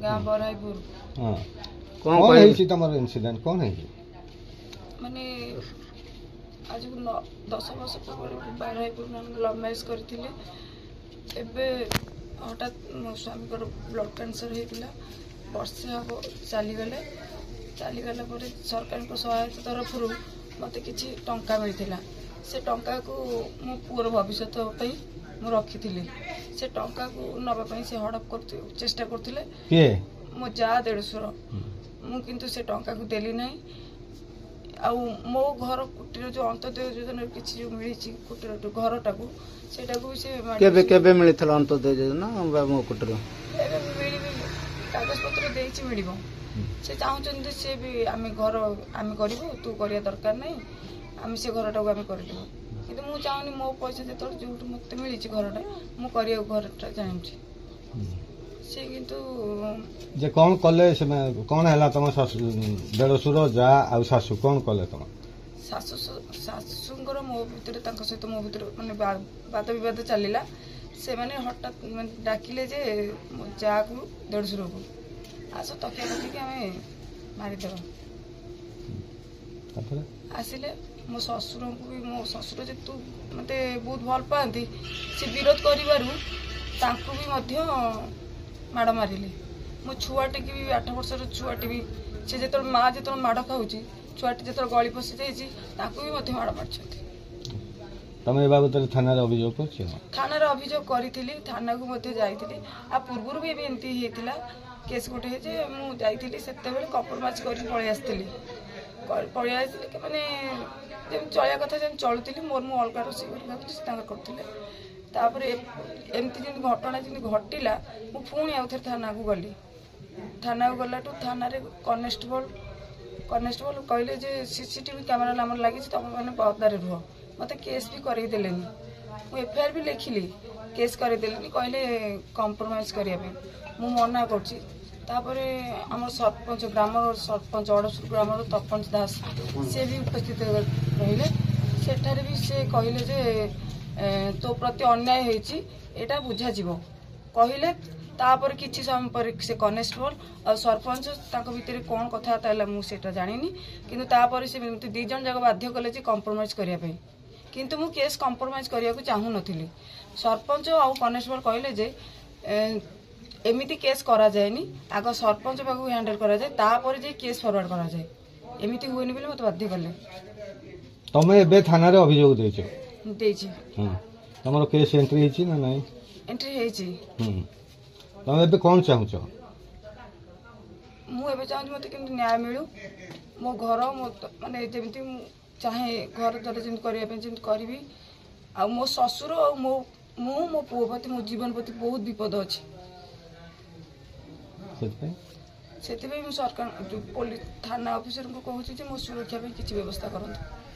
गाँ बराईपुर। हां कौन है तमर इंसिडेंट कौन है माने आज 10 वर्ष पूर्व बराईपुर लव मैरेज करथिले। एबे हठात मो स्वामी को ब्लड कैंसर होता वर्षे हम चलीगला सरकार को सहायता तरफ मत कि टंका मिलता से टंका को मो पुअर भविष्य मु रखी से टंका को नापी से हड़प कर चेष्टा करते मो जा देढ़शुर मुझे से टंका को देली ना आ मो घर कुटीर जो अंत्योदय योजना किसी जो मिली कुटीर जो घर टाक से केबे मिलता अंत्योदय योजना मो कुटीर कागज पत्र देछि मिलिबो से चाहते से भी आम घर आम करूँ तू करिया दरकार नहीं आम से घर टाक आम कर कि मुझे चाहूनी मो पैसा जो जो मत मिली घरटा मुझे घरटा चाहूँगी से किंतु जे कौन कले से कौन है तुम देढ़शुर जा आ सासू कौन कले तुम शाशुंर मो भर सहित मो भर मानने वाद बद चलला से मैंने हठात डाकिले जे जा को देढ़शुर को आस तकिया रखिक आम मारिदेव आसिले मो ससुर को भी मो ससुर जेतु मत बहुत भल पाती से विरोध कर माड़ मारे मो छुआटे की भी 8 वर्षर छुआटे भी से जो माँ जो माड़ खाऊ छुआटी जो गली पशि जाइए भी माड़ मार तुम ए बाबद थाना अभियोग कर थाना अभियोग करी थाना को जाइए आ पूर्व भी एमती होता केस गोटे मुझे से कम्प्रोमाइज कर पलि आसती माने चलिया कथा जमी चलुली मोर मु अलग रोषेई करुले एमती जमी घटना जमी घटला मु पुणी आउ थे थाना को गली थाना को गला थाना कनेस्टेबल कहले जे सीसीटीवी कैमेरा आम लगी तुम मैंने पदार रुह मत केस भी करदेले मुझे एफआईआर भी लिखिली केस करदेले कहले कम्प्रोमाइज करने मु मना कर आम सरपंच ग्राम सरपंच अड़सुर ग्राम तपन दास सी भी उपस्थित रहिले सेठारे भी से कहले जे तो प्रति अन्याय होती एटा बुझा कहले तापर किसी समय पर से कनेस्टेबल और सरपंच भितर कौन कथबार्ता है मुझे जानी कि से दी जन जाक बाध्य कले कम्प्रोमाइज करने किंतु मु केस कम्प्रोमाइज करने को चाहू नी सरपंच और कनेस्टेबल कहले जे एमती केस करा जाएनी आग सरपंच पाक हैंडल करा जाए तापर जे केस फॉरवर्ड करा जाए एमती हुए बोले मत बाध्य कले तुम ए थाना रे अभियोग देछि तुम केस एंट्री हेछि ना नहीं एंट्री हेछि तुम ए कौन चाहूच मु एबे चाहूँ मत कि न्याय मिलू मो घर मो माने जेमती चाहे घर द्वारा जमी करने करी आ मो ससुर और मो पुओ प्रति मो जीवन प्रति बहुत विपद अच्छी से सरकार पुलिस थाना ऑफिसर को कहूँ मो सुरक्षा किसी व्यवस्था करते।